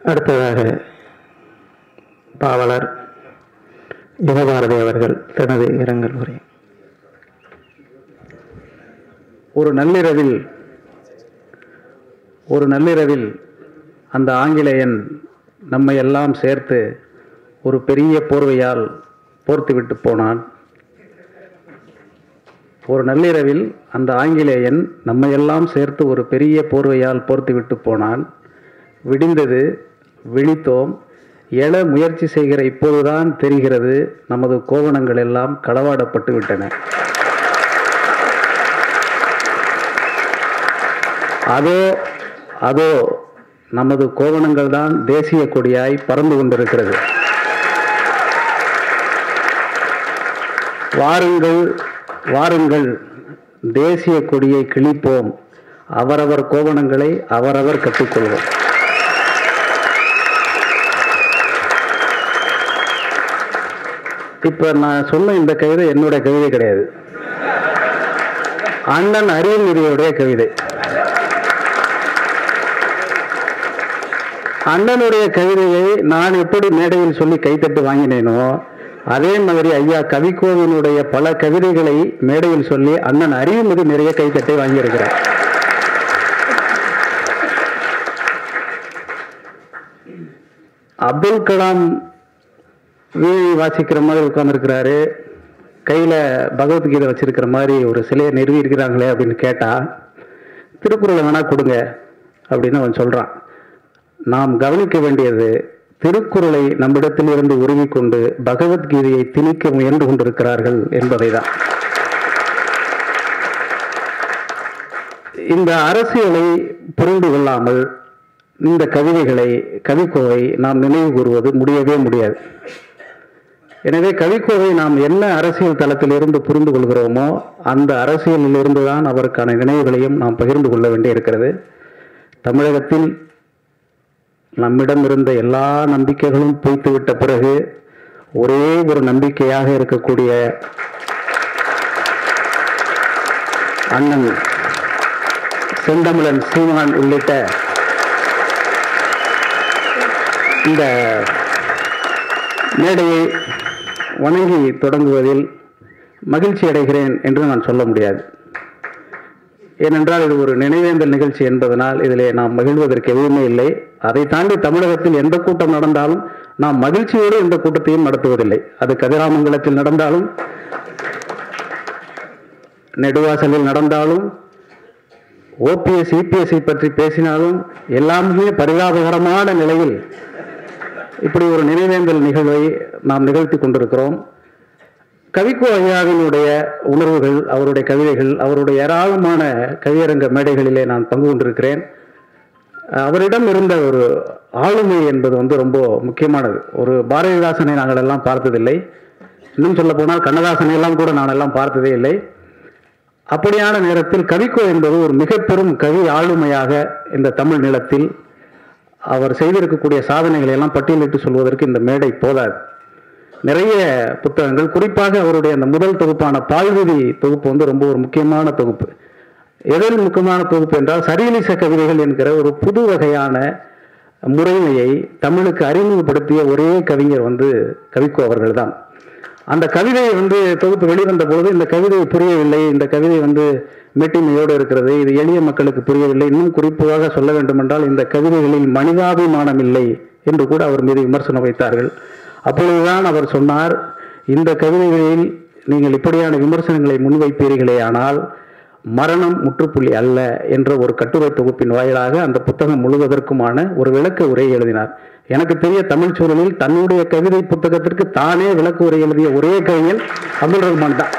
அடுத்ததாக பாவலர் யுகபாரதி அவர்கள் தனது இரங்கல் உரை. ஒரு நள்ளிரவில் அந்த ஆங்கிலேயன் நம்மை எல்லாம் சேர்த்து ஒரு பெரிய போர்வையால் போர்த்துவிட்டு போனான். ஒரு நள்ளிரவில் அந்த ஆங்கிலேயன் நம்மையெல்லாம் சேர்த்து ஒரு பெரிய போர்வையால் போர்த்துவிட்டு போனான். விடிந்தது, விழித்தோம். எழ முயற்சி செய்கிற இப்போதுதான் தெரிகிறது நமது கோவணங்கள் எல்லாம் களவாடப்பட்டு விட்டன. அதோ நமது கோவணங்கள் தான் தேசிய கொடியாய் பறந்து கொண்டிருக்கிறது. வாருங்கள் தேசிய கொடியை கிழிப்போம், அவரவர் கோவணங்களை அவரவர் கட்டிக்கொள்வோம். இப்ப நான் சொன்ன இந்த கவிதை என்னுடைய கவிதை கிடையாது, அண்ணன் அரியநிதியுடைய கவிதை. அண்ணனுடைய கவிதையை நான் எப்படி மேடையில் சொல்லி கைத்தட்டு வாங்கினேனோ அதே மாதிரி ஐயா கவிக்கோவினுடைய பல கவிதைகளை மேடையில் சொல்லி அண்ணன் அறிவுமதி நிறைய கைத்தட்டை வாங்கியிருக்கிறார். அப்துல் கலாம் வீணை வாசிக்கிற மாதிரி உட்கார்ந்துருக்கிறாரு, கையில் பகவத்கீதை வச்சிருக்கிற மாதிரி ஒரு சிலையை நிறுவி இருக்கிறாங்களே அப்படின்னு கேட்டால், திருக்குறளை வேணா கொடுங்க அப்படின்னு அவன் சொல்கிறான். நாம் கவனிக்க வேண்டியது, திருக்குறளை நம்மிடத்தில் இருந்து உருவிக்கொண்டு பகவத்கீதையை திணிக்க முயன்று கொண்டிருக்கிறார்கள் என்பதை தான். இந்த அரசியலை புரிந்து கொள்ளாமல் இந்த கவிக்கோவை நாம் நினைவு கூறுவது முடியவே முடியாது. எனவே கவிக்கோவை நாம் என்ன அரசியல் தளத்திலிருந்து புரிந்து கொள்கிறோமோ அந்த அரசியலில் இருந்து தான் அவருக்கான நினைவுகளையும் நாம் பகிர்ந்து கொள்ள வேண்டியிருக்கிறது. தமிழகத்தில் நம்மிடம் இருந்த எல்லா நம்பிக்கைகளும் பொய்த்துவிட்ட பிறகு ஒரே ஒரு நம்பிக்கையாக இருக்கக்கூடிய அண்ணன் செந்தமிழன் சீமான் உள்ளிட்ட இந்த மேடையை வணங்கி தொடங்குவதில் மகிழ்ச்சி அடைகிறேன் என்று நான் சொல்ல முடியாது. ஏனென்றால் இது ஒரு நினைவேந்தல் நிகழ்ச்சி என்பதனால் இதிலே நாம் மகிழ்வதற்கு எதுவுமே இல்லை. அதை தாண்டி தமிழகத்தில் எந்த கூட்டம் நடந்தாலும் நாம் மகிழ்ச்சியோடு எந்த கூட்டத்தையும் நடத்துவதில்லை. அது கதிராமங்கலத்தில் நடந்தாலும், நெடுவாசலில் நடந்தாலும், ஓபிஎஸ் இபிஎஸ்ஐ பற்றி பேசினாலும் எல்லாமே பரிதாபகரமான நிலையில் இப்படி ஒரு நினைவேந்தல் நிகழ்வை நாம் நிகழ்த்தி கொண்டிருக்கிறோம். கவிக்கோ ஐயாவினுடைய உணர்வுகள், அவருடைய கவிதைகள், அவருடைய ஏராளமான கவியரங்க மேடைகளிலே நான் பங்கு கொண்டிருக்கிறேன். அவரிடம் இருந்த ஒரு ஆளுமை என்பது ரொம்ப முக்கியமானது. ஒரு பாரதிதாசனை நாங்கள் எல்லாம் பார்த்ததில்லை, இன்னும் சொல்ல போனால் கண்ணதாசனை எல்லாம் கூட நான் எல்லாம் பார்த்ததே இல்லை. அப்படியான நேரத்தில் கவிக்கோ என்பது ஒரு மிக பெரும் கவி ஆளுமையாக இந்த தமிழ் நிலத்தில் அவர் செய்திருக்கக்கூடிய சாதனைகளை எல்லாம் பட்டியலிட்டு சொல்வதற்கு இந்த மேடை போதாது. நிறைய புத்தகங்கள், குறிப்பாக அவருடைய அந்த முதல் தொகுப்பான பால்வீதி தொகுப்பு ரொம்ப ஒரு முக்கியமான தொகுப்பு. எதில் முக்கியமான தொகுப்பு என்றால், சரியலிச கவிதைகள் என்கிற ஒரு புது வகையான முறைமையை தமிழுக்கு அறிமுகப்படுத்திய ஒரே கவிஞர் கவிக்கோ அவர்கள் தான். அந்த கவிதை தொகுப்பு வெளிவந்த பொழுது இந்த கவிதை புரியவில்லை, இந்த கவிதை மேட்டிமையோடு இருக்கிறது, இது எளிய மக்களுக்கு புரியவில்லை, இன்னும் குறிப்பாக சொல்ல வேண்டுமென்றால் இந்த கவிதைகளில் மனிதாபிமானம் இல்லை என்று கூட அவர் மீது விமர்சனம் வைத்தார்கள். அப்பொழுதுதான் அவர் சொன்னார், இந்த கவிதைகளில் நீங்கள் இப்படியான விமர்சனங்களை முன்வைப்பீர்களே ஆனால் மரணம் முற்றுப்புள்ளி அல்ல என்ற ஒரு கட்டுரை தொகுப்பின் வாயிலாக அந்த புத்தகம் முழுவதற்குமான ஒரு விளக்க உரை எழுதினார். எனக்கு தெரிய தமிழ் சூழலில் தன்னுடைய கவிதை புத்தகத்திற்கு தானே விளக்க உரை எழுதிய ஒரே கவிஞன் அப்துல் ரஹ்மான் தான்.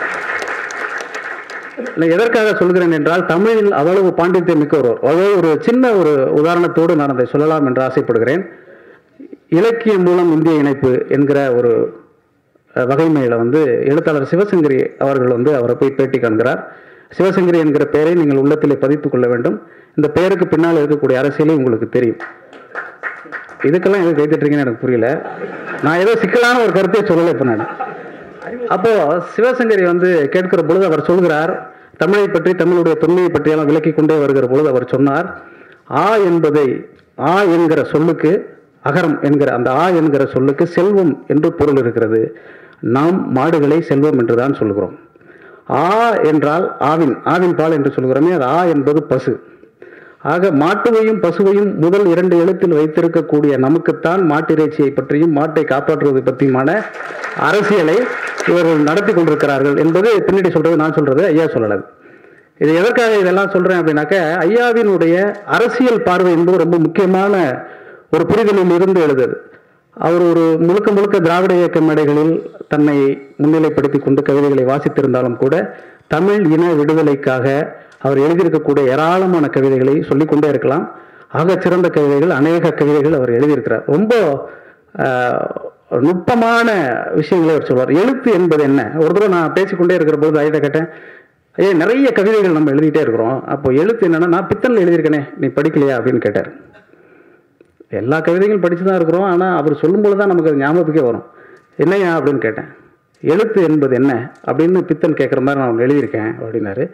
எதற்காக சொல்கிறேன் என்றால், தமிழில் அவ்வளவு பாண்டித்யம் மிக்க ஒருவர். ஒரு சின்ன ஒரு உதாரணத்தோடு நான் அதை சொல்லலாம் என்று ஆசைப்படுகிறேன். இலக்கியம் மூலம் இந்திய இணைப்பு என்கிற ஒரு வகைமையில் எழுத்தாளர் சிவசங்கரி அவர்கள் அவரை போய் பேட்டி காண்கிறார். சிவசங்கரி என்கிற பெயரை நீங்கள் உள்ளத்திலே பதித்துக் கொள்ள வேண்டும். இந்த பெயருக்கு பின்னால் இருக்கக்கூடிய அரசியலே உங்களுக்கு தெரியும். இதுக்கெல்லாம் எது கைத்திட்டுருக்கீங்கன்னு எனக்கு புரியல. நான் ஏதோ சிக்கலான ஒரு கருத்தை சொல்லலை இப்போ நான். அப்போ சிவசங்கரி கேட்கிற பொழுது அவர் சொல்கிறார், தமிழை பற்றி, தமிழுடைய தொன்மையை பற்றியெல்லாம் விளக்கி கொண்டே வருகிற பொழுது அவர் சொன்னார், ஆ என்பதை, ஆ என்கிற சொல்லுக்கு அகரம் என்கிற அந்த ஆ என்கிற சொல்லுக்கு செல்வம் என்று பொருள் இருக்கிறது. நாம் மாடுகளை செல்வம் என்று தான் சொல்கிறோம். ஆ என்றால் ஆவின் பால் என்று சொல்கிறோமே, அது ஆ என்பது பசு. ஆக மாட்டுவையும் பசுவையும் முதல் 2 எழுத்தில் வைத்திருக்கக்கூடிய நமக்குத்தான் மாட்டிறைச்சியை பற்றியும் மாட்டை காப்பாற்றுவது பற்றியுமான அரசியலை இவர்கள் நடத்தி கொண்டிருக்கிறார்கள் என்பது பின்னாடி சொல்றது, நான் சொல்றது, ஐயா சொல்லலது. இது எதற்காக இதெல்லாம் சொல்றேன் அப்படின்னாக்க, ஐயாவினுடைய அரசியல் பார்வை என்பது ரொம்ப முக்கியமான ஒரு புரிதலில் இருந்து எழுதுது. அவர் ஒரு முழுக்க திராவிட இயக்க மேடைகளில் தன்னை முன்னிலைப்படுத்தி கொண்டு கவிதைகளை வாசித்திருந்தாலும் கூட தமிழ் இன விடுதலைக்காக அவர் எழுதியிருக்கக்கூடிய ஏராளமான கவிதைகளை சொல்லிக்கொண்டே இருக்கலாம். சிறந்த கவிதைகள், அநேக கவிதைகள் அவர் எழுதியிருக்கிறார். ரொம்ப நுட்பமான விஷயங்களை அவர் சொல்வார். எழுத்து என்பது என்ன? ஒரு தடவை நான் பேசிக்கொண்டே இருக்கிற போது ஐயா கேட்டேன், நிறைய கவிதைகள் நம்ம எழுதிட்டே இருக்கிறோம், அப்போ எழுத்து என்னன்னா, நான் பித்தனில் எழுதியிருக்கேனே, நீ படிக்கலையா அப்படின்னு கேட்டார். எல்லா கவிதைகளும் படித்து தான் இருக்கிறோம், ஆனால் அவர் சொல்லும்போது தான் நமக்கு அது ஞாபகத்துக்கே வரும். என்னையா அப்படின்னு கேட்டேன். எழுத்து என்பது என்ன அப்படின்னு பித்தன் கேட்குற மாதிரி நான் எழுதியிருக்கேன் அப்படின்னாரு.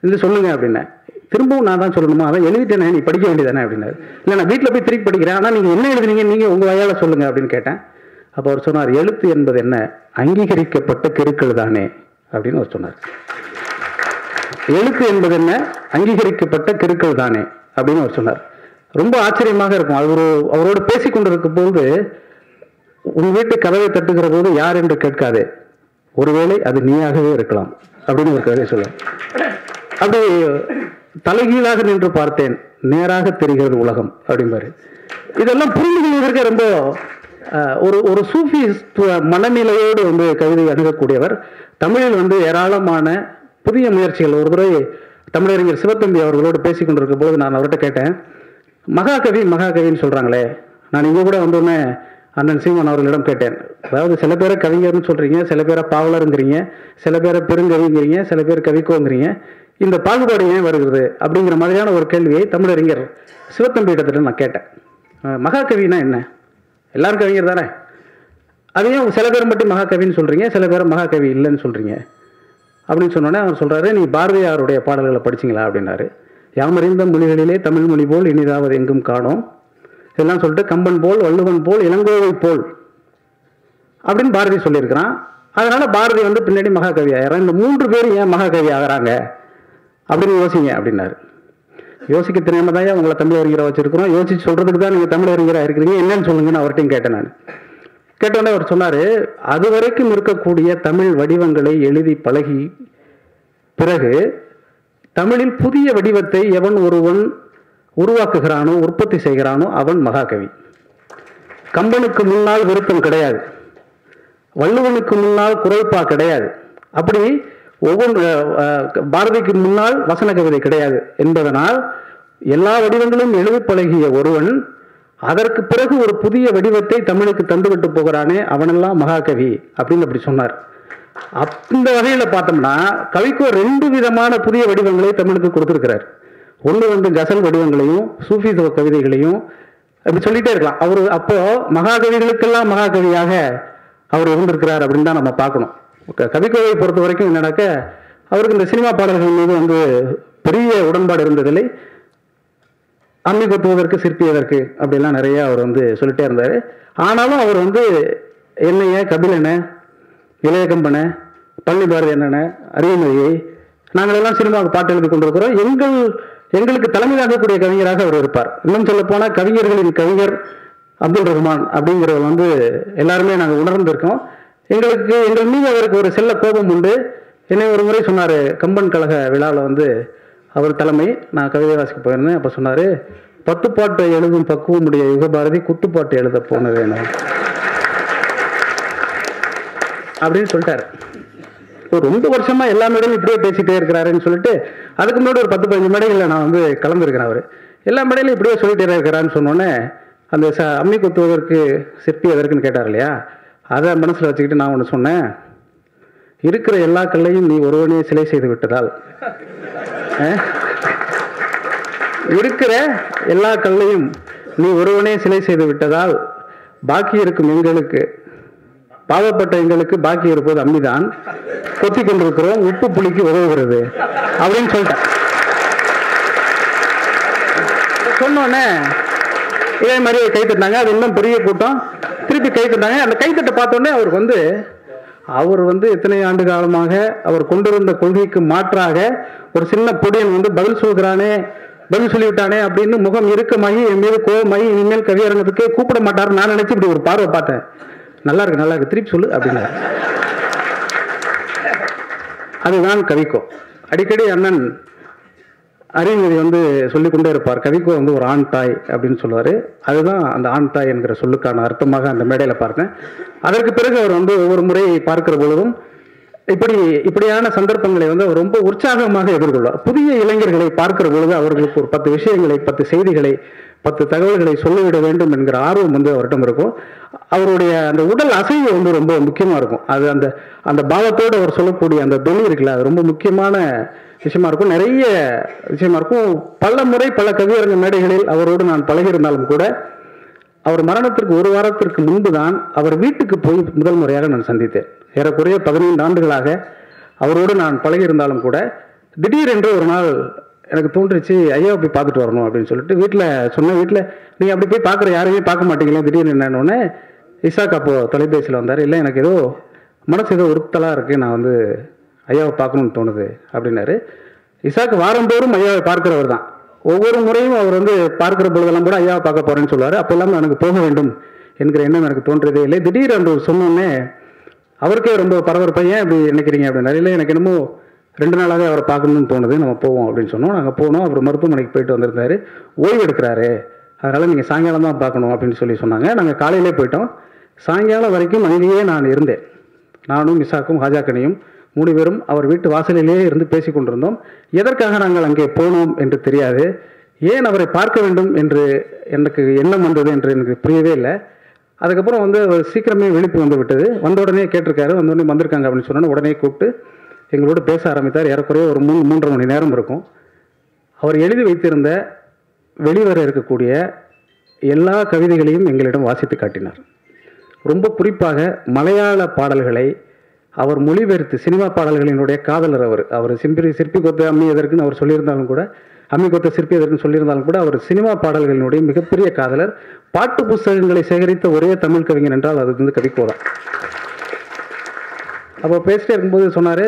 இது சொல்லுங்க அப்படின்னேன். திரும்பவும் நான் தான் சொல்லணுமா? அதான் எழுதிட்டேனே, நீ படிக்க வேண்டியதானே அப்படின்னாரு. இல்லை, நான் வீட்டில் போய் திருப்பி படிக்கிறேன், ஆனால் நீங்கள் என்ன எழுதுனீங்க, நீங்கள் உங்கள் வாயால் சொல்லுங்க அப்படின்னு கேட்டேன். அப்போ அவர் சொன்னார், எழுத்து என்பது என்ன? அங்கீகரிக்கப்பட்ட கிறுக்கள் தானே அப்படின்னு அவர் சொன்னார். எழுத்து என்பது என்ன? அங்கீகரிக்கப்பட்ட கிறுக்கள் தானே அப்படின்னு அவர் சொன்னார். ரொம்ப ஆச்சரியமாக இருக்கும். அவரோடு பேசிக் கொண்டிருக்கும் போது, உன் வீட்டு கதவை தட்டுகிற போது யார் என்று கேட்காதே, ஒருவேளை அது நீயாகவே இருக்கலாம் அப்படின்னு ஒரு கதை சொல்ல. அப்படி தலைகீழாக நின்று பார்த்தேன், நேராக தெரிகிறது உலகம் அப்படிம்பாரு. இதெல்லாம் புரிந்து கொள்வதற்கு ரொம்ப ஒரு சூஃபி மனநிலையோடு கவிதை அணுகக்கூடியவர். தமிழில் ஏராளமான புதிய முயற்சிகள். ஒரு முறை தமிழறிஞர் சிவத்தம்பி அவர்களோடு பேசிக் கொண்டிருக்கும் போது நான் அவர்கிட்ட கேட்டேன், மகாகவின்னு சொல்றாங்களே, நான் இங்கே கூட வந்தோடனே அண்ணன் சீமான் அவர்களிடம் கேட்டேன், அதாவது சில பேரை கவிஞர்னு சொல்றீங்க, சில பேரை பாவலருங்கிறீங்க, சில பேரை பெருங்கவிங்கிறீங்க, சில பேர் கவிக்கோங்கிறீங்க, இந்த பாகுபாடு ஏன் வருகிறது அப்படிங்கிற மாதிரியான ஒரு கேள்வியை தமிழறிஞர் சிவத்தம்பி இடத்துல நான் கேட்டேன். மகாகவினா என்ன? எல்லாரும் கவிஞர் தானே, அதையும் சில பேர் மட்டும் மகாகவின்னு சொல்றீங்க, சில பேர் மகாகவி இல்லைன்னு சொல்றீங்க அப்படின்னு சொன்னோன்னே அவர் சொல்றாரு, நீ பாரதியாருடைய பாடல்களை படிச்சிங்களா அப்படின்னாரு. யாமறிந்த மொழிகளிலே தமிழ் மொழி போல் இனிதாவது எங்கும் காணோம், இதெல்லாம் சொல்லிட்டு கம்பன் போல், வள்ளுவன் போல், இளங்கோவை போல் அப்படின்னு பாரதி சொல்லியிருக்கிறான். அதனால பாரதி பின்னாடி மகாகவி ஆகிறான். இந்த 3 பேரும் ஏன் மகாகவி ஆகிறாங்க அப்படின்னு யோசிங்க அப்படின்னாரு. யோசிக்க தெரியாம தான் உங்களை தமிழ் அறிஞரை வச்சிருக்கிறோம், யோசிச்சு சொல்றதுக்கு தான் நீங்க தமிழ் அறிஞராக இருக்கிறீங்க, என்னன்னு சொல்லுங்கன்னு அவர்கிட்டையும் கேட்டேன். நான் கேட்டோன்னே அவர் சொன்னாரு, அது வரைக்கும் இருக்கக்கூடிய தமிழ் வடிவங்களை எழுதி பழகி பிறகு தமிழில் புதிய வடிவத்தை எவன் ஒருவன் உருவாக்குகிறானோ, உற்பத்தி செய்கிறானோ, அவன் மகாகவி. கம்பனுக்கு முன்னால் விருப்பம் கிடையாது, வள்ளுவனுக்கு முன்னால் குறைப்பா கிடையாது, அப்படி ஒவ்வொன்று பாரதிக்கு முன்னால் வசன கவிதை கிடையாது என்பதனால் எல்லா வடிவங்களும் எழுதி பழகிய ஒருவன் அதற்கு பிறகு ஒரு புதிய வடிவத்தை தமிழுக்கு தந்துவிட்டு போகிறானே, அவனெல்லாம் மகாகவி அப்படின்னு அப்படி சொன்னார். அந்த வகையில பார்த்தோம்னா கவிக்கோ 2 விதமான புதிய வடிவங்களை தமிழுக்கு கொடுத்திருக்கிறார். ஒன்று கசல் வடிவங்களையும் சூஃபிச கவிதைகளையும் அப்படி சொல்லிட்டே இருக்கலாம். அவர் அப்போ மகாகவிகளுக்கெல்லாம் மகாகவியாக அவர் இருந்திருக்கிறார் அப்படின்னு தான் நம்ம பார்க்கணும். கவிக்கோவை பொறுத்த வரைக்கும் என்னன்னாக்க, அவருக்கு இந்த சினிமா பாடல்கள் மீது பெரிய உடன்பாடு இருந்ததில்லை. அம்மி கொத்துவதற்கு சிற்பியதற்கு அப்படிலாம் நிறைய அவர் சொல்லிட்டே இருந்தார். ஆனாலும் அவர் என்னைய கபிலனை, இளையகம்பனை, பள்ளி பாரதி அண்ணனை, அரியமொழியை, நாங்களெல்லாம் சினிமாவுக்கு பாட்டு எழுதி கொண்டிருக்கிறோம், எங்களுக்கு தலைமை தாங்கக்கூடிய கவிஞராக அவர் இருப்பார். இன்னும் சொல்ல போனால் கவிஞர்களின் கவிஞர் அப்துல் ரஹ்மான் அப்படிங்கிறவர் எல்லாருமே நாங்கள் உணர்ந்திருக்கோம். எங்கள் மீது அவருக்கு ஒரு செல்ல கோபம் உண்டு. என்னை ஒரு முறை சொன்னார், கம்பன் கழக விழாவில் அவர் தலைமை, நான் கவிதை வாசிக்க போயிருந்தேன். அப்போ சொன்னார், 10 பாட்டு எழுதும் பக்குவம் உடைய யுகபாரதி குத்துப்பாட்டு எழுத போன வேணும் அப்படின்னு சொல்லிட்டாரு. ஒரு 2 வருஷமா எல்லா மேடையும் இப்படியே பேசிட்டே இருக்கிறாருன்னு சொல்லிட்டு, அதுக்கு முன்னாடி ஒரு 10-15 மேடைகளில் நான் கலந்துருக்கிறேன். அவர் எல்லா மேடையிலும் இப்படியே சொல்லிட்டே இருக்கிறான்னு சொன்னோன்னே, அந்த அம்மி குத்துவதற்கு சிற்பி எதற்குன்னு கேட்டார் இல்லையா, அதை மனசில் வச்சுக்கிட்டு நான் ஒன்று சொன்னேன், இருக்கிற எல்லா கல்லையும் நீ ஒருவனே சிலை செய்து விட்டதால், இருக்கிற எல்லா கல்லையும் நீ ஒருவனே சிலை செய்து விட்டதால் பாக்கி இருக்கும் எங்களுக்கு, பாவப்பட்ட எங்களுக்கு பாக்கி இருப்பது அம்மிதான், கொத்தி கொண்டிருக்கிறோம், உப்பு புளிக்கு உதவுகிறது அப்படின்னு சொல்லிட்டேன். சொன்னோன்னே இதே மாதிரி கை தட்டினாங்க. அது இன்னும் பெரிய கூட்டம். திருப்பி கை தட்டினாங்க. அந்த கைத்தட்டை பார்த்தோன்னே அவருக்கு அவர் எத்தனை ஆண்டு காலமாக அவர் கொண்டிருந்த கொள்கைக்கு மாற்றாக ஒரு சின்ன பொடியன் பதில் சொல்கிறானே, பதில் சொல்லிவிட்டானே அப்படின்னு முகம் இறுக்கமாகி என் மீது கோபமாகி இனிமேல் கவியரங்கத்துக்கே கூப்பிட மாட்டாருன்னு நான் நினைச்சு இப்படி ஒரு பார்வை பார்த்தேன். நல்லா இருக்கு, நல்லா இருக்கு, திருப்பி சொல்லு அப்படின்னு. அதுதான் கவிக்கோ. அடிக்கடி அண்ணன் அறிவுமதி சொல்லிக்கொண்டே இருப்பார், கவிக்கோ ஒரு ஆண் தாய் அப்படின்னு சொல்லுவார். அதுதான் அந்த ஆண் தாய் என்கிற சொல்லுக்கான அர்த்தமாக அந்த மேடையில் பார்த்தேன். அதற்கு பிறகு அவர் ஒவ்வொரு முறை பார்க்கிற பொழுதும் இப்படியான சந்தர்ப்பங்களை அவர் ரொம்ப உற்சாகமாக எதிர்கொள்வார். புதிய இளைஞர்களை பார்க்கிற பொழுது அவர்களுக்கு ஒரு 10 விஷயங்களை, 10 செய்திகளை, 10 தகவல்களை சொல்லிவிட வேண்டும் என்கிற ஆர்வம் அவரிடம் இருக்கும். அவருடைய அந்த உடல் அசைவு ரொம்ப முக்கியமாக இருக்கும். அது அந்த பாவத்தோடு அவர் சொல்லக்கூடிய அந்த தொழில் இருக்குல்ல, அது ரொம்ப முக்கியமான விஷயமா இருக்கும். நிறைய விஷயமா இருக்கும். பல முறை பல கவியரங்க மேடைகளில் அவரோடு நான் பழகியிருந்தாலும் கூட அவர் மரணத்திற்கு 1 வாரத்திற்கு முன்பு தான் அவர் வீட்டுக்கு போய் முதல் முறையாக நான் சந்தித்தேன். ஏறக்குறைய 15 ஆண்டுகளாக அவரோடு நான் பழகியிருந்தாலும் கூட திடீரென்று ஒரு நாள் எனக்கு தோன்றுச்சு, ஐயாவை போய் பார்த்துட்டு வரணும் அப்படின்னு சொல்லிட்டு வீட்டில் சொன்னேன். வீட்டில் நீங்கள் அப்படி போய் பார்க்குற யாரையுமே பார்க்க மாட்டீங்களே திடீர்னு என்னன்னொன்னே இசாக் அப்போ தொலைபேசியில் வந்தார். இல்லை, எனக்கு ஏதோ மனசு ஏதோ உறுத்தலாக இருக்குது, நான் ஐயாவை பார்க்கணும்னு தோணுது அப்படின்னாரு. இசாக் வாரந்தோறும் ஐயாவை பார்க்கிறவர் தான். ஒவ்வொரு முறையும் அவர் பார்க்கிற பொழுதெல்லாம் கூட ஐயாவை பார்க்க போகிறேன்னு சொல்லுவார். அப்போ இல்லாமல் எனக்கு போக வேண்டும் என்கிற எண்ணம் எனக்கு தோன்றதே இல்லை. திடீர் என்று சொன்னோன்னே அவருக்கே ரொம்ப பரபரப்பா, ஏன் அப்படி நினைக்கிறீங்க அப்படின்னாரு. இல்லை, எனக்கு என்னமோ 2 நாளாகவே அவரை பார்க்கணும்னு தோணுது, நம்ம போவோம் அப்படின்னு சொன்னோம். நாங்கள் போனோம். அவர் மருத்துவமனைக்கு போயிட்டு வந்திருந்தாரு. ஓய்வு எடுக்கிறாரு, அதனால் நீங்கள் சாயங்காலம் தான் பார்க்கணும் அப்படின்னு சொன்னாங்க. நாங்கள் காலையிலே போயிட்டோம். சாயங்காலம் வரைக்கும் அங்கேயே நான் இருந்தேன். நானும் இசாக்கும் ஹாஜாக்கனியும் 3 பேரும் அவர் வீட்டு வாசலிலேயே இருந்து பேசி கொண்டிருந்தோம். எதற்காக நாங்கள் அங்கே போனோம் என்று தெரியாது. ஏன் அவரை பார்க்க வேண்டும் என்று எனக்கு எண்ணம் வந்தது என்று எனக்கு புரியவே இல்லை. அதுக்கப்புறம் அவர் சீக்கிரமே விழிப்பு விட்டது. வந்த உடனே கேட்டிருக்காரு. வந்தோடனே வந்திருக்காங்க அப்படின்னு சொன்னோன்னே உடனே கூப்பிட்டு எங்களோடு பேச ஆரம்பித்தார். ஏறக்குறைய ஒரு 3-3.5 மணி நேரம் இருக்கும். அவர் எழுதி வைத்திருந்த வெளிவர இருக்கக்கூடிய எல்லா கவிதைகளையும் எங்களிடம் வாசித்து காட்டினார். ரொம்ப குறிப்பாக மலையாள பாடல்களை அவர் மொழிபெயர்த்து, சினிமா பாடல்களினுடைய காதலர் அவர் சிற்பி கொத்த அம்மி எதற்குன்னு அவர் சொல்லியிருந்தாலும் கூட, அம்மி கொத்த சிற்பி எதற்குன்னு சொல்லியிருந்தாலும் கூட அவர் சினிமா பாடல்களினுடைய மிகப்பெரிய காதலர். பாட்டு புஸ்தகங்களை சேகரித்த ஒரே தமிழ் கவிஞன் என்றால் அது கவிக்கோ தான். அப்போ பேசிட்டே இருக்கும்போது சொன்னார்,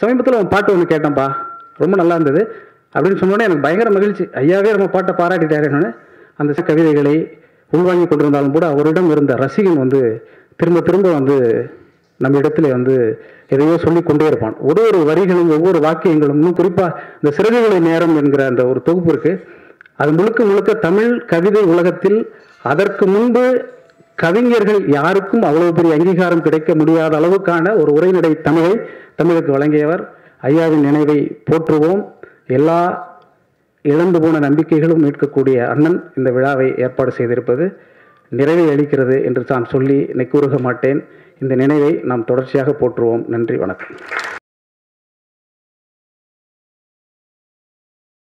சமீபத்தில் அவன் பாட்டு ஒன்று கேட்டேன்ப்பா, ரொம்ப நல்லா இருந்தது அப்படின்னு சொன்னோன்னே எனக்கு பயங்கர மகிழ்ச்சி. ஐயாவே நம்ம பாட்டை பாராட்டிட்டாருன்னு. அந்த கவிதைகளை உள்வாங்கி கொண்டிருந்தாலும் கூட அவரிடம் இருந்த ரசிகன் திரும்ப திரும்ப நம்ம இடத்துல எதையோ சொல்லி கொண்டே இருப்பான். ஒரு வரிகளும் ஒவ்வொரு வாக்கியங்களும், இன்னும் குறிப்பாக இந்த சிறகுகளை நேரம் என்கிற அந்த ஒரு தொகுப்பு இருக்கு. அது முழுக்க முழுக்க தமிழ் கவிதை உலகத்தில் அதற்கு முன்பு கவிஞர்கள் யாருக்கும் அவ்வளவு பெரிய அங்கீகாரம் கிடைக்க முடியாத அளவுக்கான ஒரு உரைநடை தமிழுக்கு வழங்கியவர். ஐயாவின் நினைவை போற்றுவோம். எல்லா இழந்து போன நம்பிக்கைகளும் மீட்கக்கூடிய அண்ணன் இந்த விழாவை ஏற்பாடு செய்திருப்பது நிறைவை அளிக்கிறது என்று நான் சொல்லி நெக்குருக மாட்டேன். இந்த நினைவை நாம் தொடர்ச்சியாக போற்றுவோம். நன்றி, வணக்கம்.